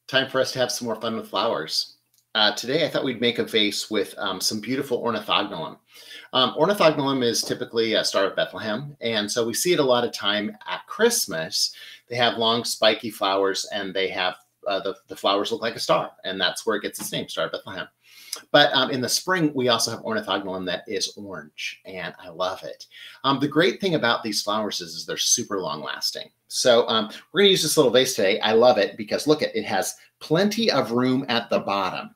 Time for us to have some more fun with flowers. Today, I thought we'd make a vase with some beautiful ornithogalum. Ornithogalum is typically a Star of Bethlehem, and so we see it a lot of time at Christmas. They have long, spiky flowers, and they have the flowers look like a star, and that's where it gets its name, Star of Bethlehem. But in the spring, we also have ornithogalum that is orange, and I love it. The great thing about these flowers is they're super long lasting. So we're going to use this little vase today. I love it because look, it has plenty of room at the bottom,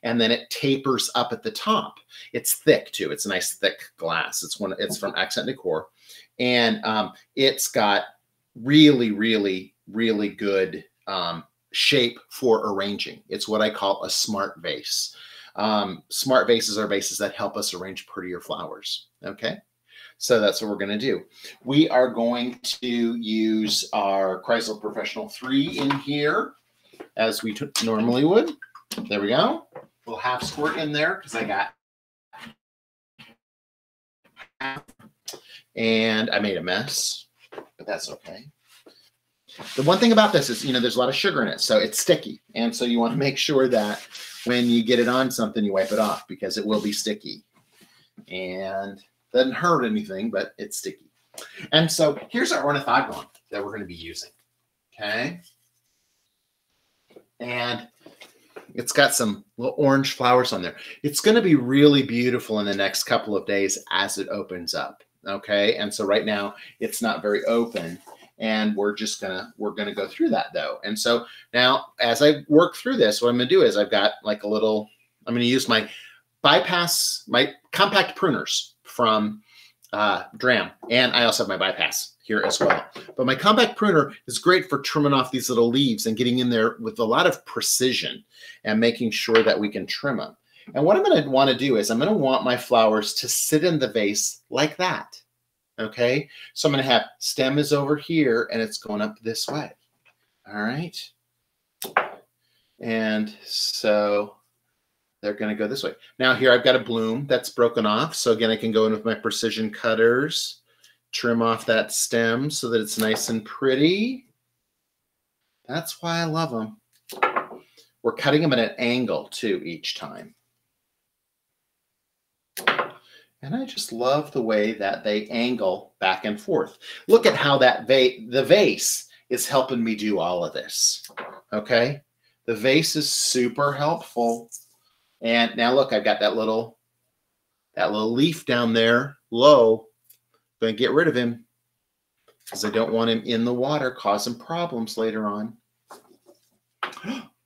and then it tapers up at the top. It's thick too. It's a nice thick glass. It's from Accent Decor, and it's got really, really, really good shape for arranging. It's what I call a smart vase. Smart vases are vases that help us arrange prettier flowers. Okay, so that's what we're going to do. We are going to use our Chrysler Professional 3 in here as we normally would. There we go. A little half squirt in there because I got, and I made a mess, but that's okay. The one thing about this is, there's a lot of sugar in it, so it's sticky. And so you want to make sure that when you get it on something, you wipe it off because it will be sticky. And doesn't hurt anything, but it's sticky. And so here's our ornithogalum that we're going to be using. Okay. And it's got some little orange flowers on there. It's going to be really beautiful in the next couple of days as it opens up. Okay. And so right now it's not very open. And we're gonna go through that though. And so now as I work through this, what I'm gonna do is I've got like I'm gonna use my compact pruners from Dram. And I also have my bypass here as well. But my compact pruner is great for trimming off these little leaves and getting in there with a lot of precision and making sure that we can trim them. And what I'm gonna wanna do is I'm gonna want my flowers to sit in the vase like that. Okay, so I'm going to have stem is over here and it's going up this way. All right. And so they're going to go this way. Now here I've got a bloom that's broken off. So again, I can go in with my precision cutters, trim off that stem so that it's nice and pretty. That's why I love them. We're cutting them at an angle too each time. And I just love the way that they angle back and forth. Look at how the vase is helping me do all of this. Okay, the vase is super helpful. And now look, I've got that little leaf down there low. I'm going to get rid of him because I don't want him in the water causing problems later on.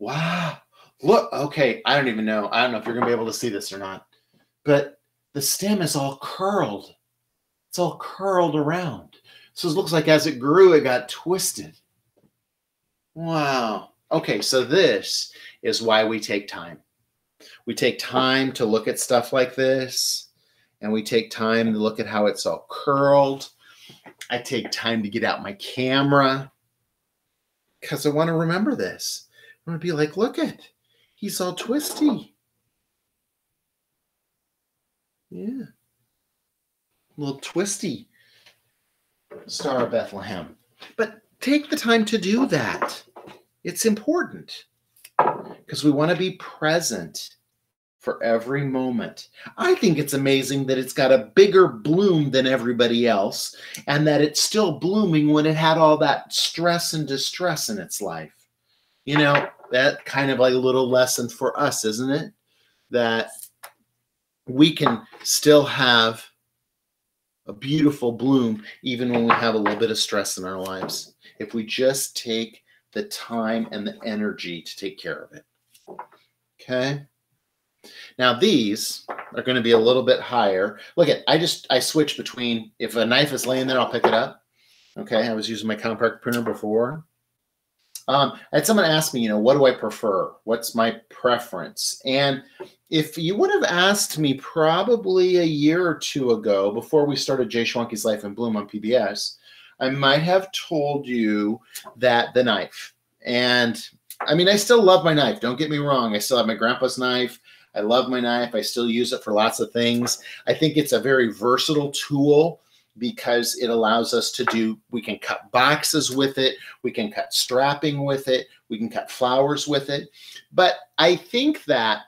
Wow, look. Okay, I don't know if you're going to be able to see this or not, but the stem is all curled. It's all curled around. So it looks like as it grew, it got twisted. Wow. Okay, so this is why we take time. We take time to look at stuff like this, and we take time to look at how it's all curled. I take time to get out my camera because I want to remember this. I want to be like, look at, he's all twisty. Yeah, a little twisty Star of Bethlehem. But take the time to do that. It's important because we want to be present for every moment. I think it's amazing that it's got a bigger bloom than everybody else and that it's still blooming when it had all that stress and distress in its life. That kind of like a little lesson for us, isn't it? That we can still have a beautiful bloom even when we have a little bit of stress in our lives, if we just take the time and the energy to take care of it. Okay. Now these are going to be a little bit higher. Look at, I switch between, if a knife is laying there, I'll pick it up. Okay. I was using my compact pruner before. I had someone ask me, what do I prefer? What's my preference? And if you would have asked me probably a year or two ago, before we started Jay Schwanke's Life in Bloom on PBS, I might have told you that the knife. And I mean, I still love my knife. Don't get me wrong. I still have my grandpa's knife. I love my knife. I still use it for lots of things. I think it's a very versatile tool because it allows us to do, we can cut boxes with it, we can cut strapping with it, we can cut flowers with it. But I think that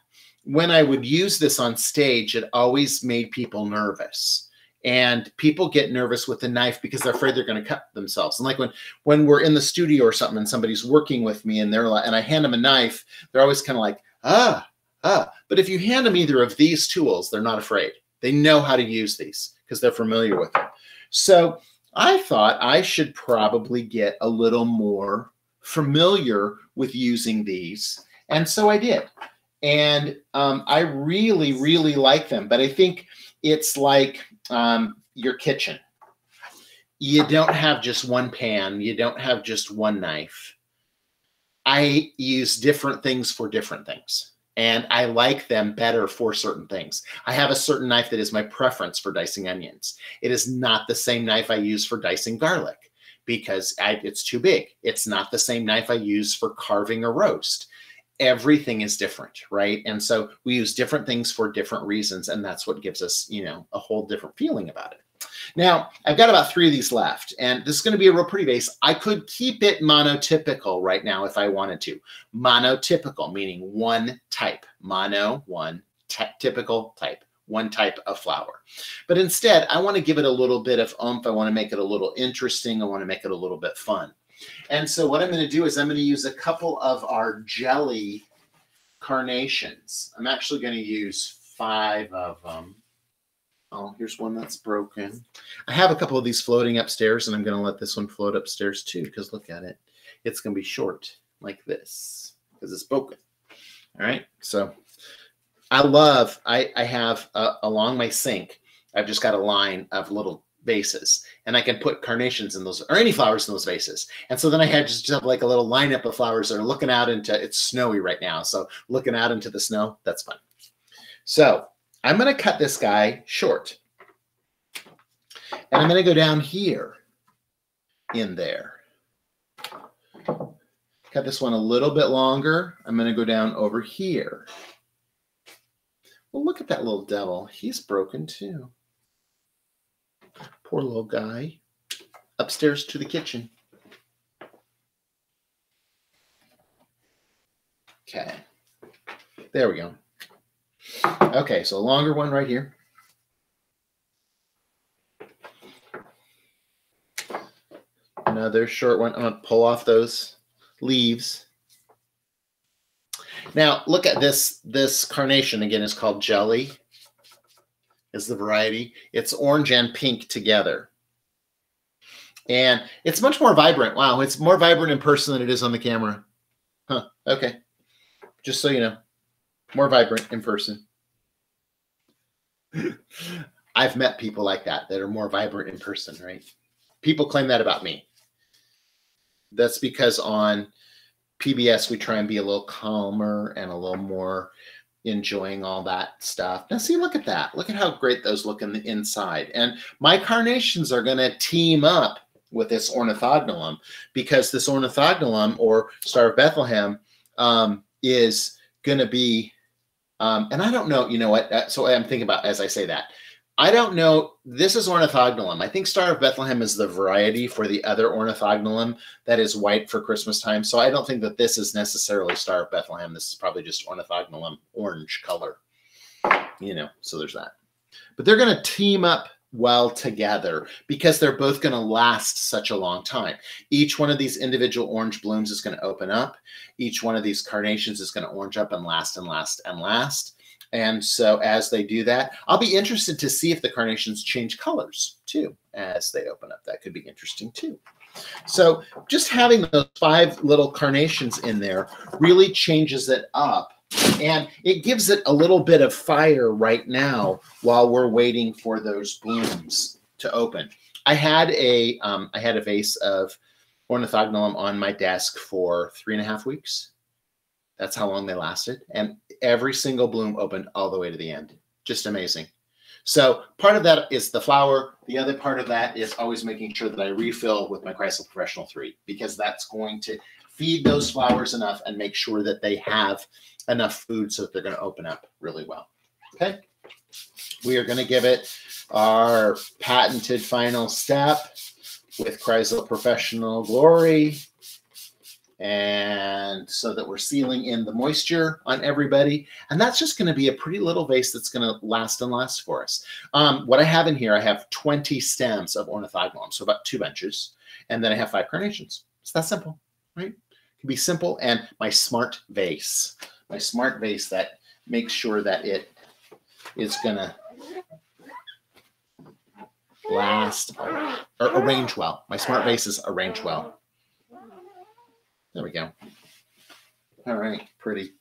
when I would use this on stage, it always made people nervous. And people get nervous with the knife because they're afraid they're going to cut themselves. And like when we're in the studio or something and somebody's working with me and they're like, and I hand them a knife, they're always kind of like, But if you hand them either of these tools, they're not afraid. They know how to use these because they're familiar with them. So I thought I should probably get a little more familiar with using these. And so I did. And I really, really like them. But I think it's like your kitchen. You don't have just one pan. You don't have just one knife. I use different things for different things. And I like them better for certain things. I have a certain knife that is my preference for dicing onions. It is not the same knife I use for dicing garlic because it's too big. It's not the same knife I use for carving a roast. Everything is different, right? And so we use different things for different reasons, and that's what gives us, you know, a whole different feeling about it. Now, I've got about 3 of these left, and this is going to be a real pretty vase. I could keep it monotypical right now if I wanted to. Monotypical, meaning one type. Mono, one, typical type. One type of flower. But instead, I want to give it a little bit of oomph. I want to make it a little interesting. I want to make it a little bit fun. And so what I'm going to do is I'm going to use a couple of our jelly carnations. I'm actually going to use 5 of them. Oh, here's one that's broken. I have a couple of these floating upstairs, and I'm going to let this one float upstairs too, because look at it. It's going to be short like this because it's broken. All right. So I have along my sink, I've just got a line of little vases, and I can put carnations in those or any flowers in those vases. And so then I had just have like a little lineup of flowers that are looking out into, it's snowy right now. So looking out into the snow, that's fun. So I'm going to cut this guy short, and I'm going to go down here in there. Cut this one a little bit longer. I'm going to go down over here. Well, look at that little devil. He's broken too. Poor little guy. Upstairs to the kitchen. Okay. There we go. Okay, so a longer one right here. Another short one. I'm going to pull off those leaves. Now, look at this. This carnation, again, is called Jelly, is the variety. It's orange and pink together. And it's much more vibrant. Wow, it's more vibrant in person than it is on the camera. Huh, okay. Just so you know. More vibrant in person. I've met people like that are more vibrant in person, right? People claim that about me. That's because on PBS, we try and be a little calmer and a little more enjoying all that stuff. Now, see, look at that. Look at how great those look in the inside. And my carnations are going to team up with this ornithogalum because this ornithogalum or Star of Bethlehem is going to be and I don't know, you know what? So I'm thinking about as I say that. I don't know. This is ornithogalum. I think Star of Bethlehem is the variety for the other ornithogalum that is white for Christmas time. So I don't think that this is necessarily Star of Bethlehem. This is probably just ornithogalum orange color. You know, so there's that. But they're going to team up well together because they're both going to last such a long time. Each one of these individual orange blooms is going to open up. Each one of these carnations is going to orange up and last and last and last. And so as they do that, I'll be interested to see if the carnations change colors too as they open up. That could be interesting too. So just having those 5 little carnations in there really changes it up. And it gives it a little bit of fire right now while we're waiting for those blooms to open. I had a vase of ornithogalum on my desk for 3.5 weeks. That's how long they lasted. And every single bloom opened all the way to the end. Just amazing. So part of that is the flower. The other part of that is always making sure that I refill with my Chrysler Professional 3 because that's going to feed those flowers enough and make sure that they have enough food so that they're going to open up really well. Okay. We are going to give it our patented final step with Chrysler Professional Glory. And so that we're sealing in the moisture on everybody. And that's just going to be a pretty little vase that's going to last and last for us. What I have in here, I have 20 stems of Ornithogalum, so about 2 benches. And then I have 5 carnations. It's that simple, right? It can be simple. And my smart vase that makes sure that it is going to last or arrange well. My smart vases arrange well. There we go. All right, pretty.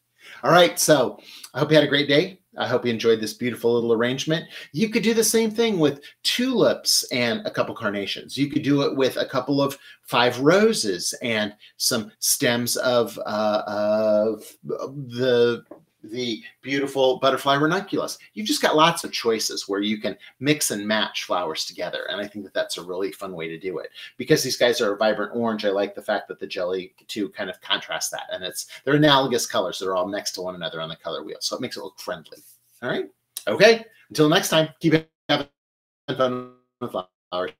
All right, so I hope you had a great day. I hope you enjoyed this beautiful little arrangement. You could do the same thing with tulips and a couple carnations. You could do it with a couple of 5 roses and some stems of the beautiful butterfly ranunculus. You've just got lots of choices where you can mix and match flowers together. And I think that that's a really fun way to do it. Because these guys are a vibrant orange, I like the fact that the jelly too kind of contrasts that. And they're analogous colors. They're all next to one another on the color wheel. So it makes it look friendly. All right. Okay. Until next time, keep having fun with flowers.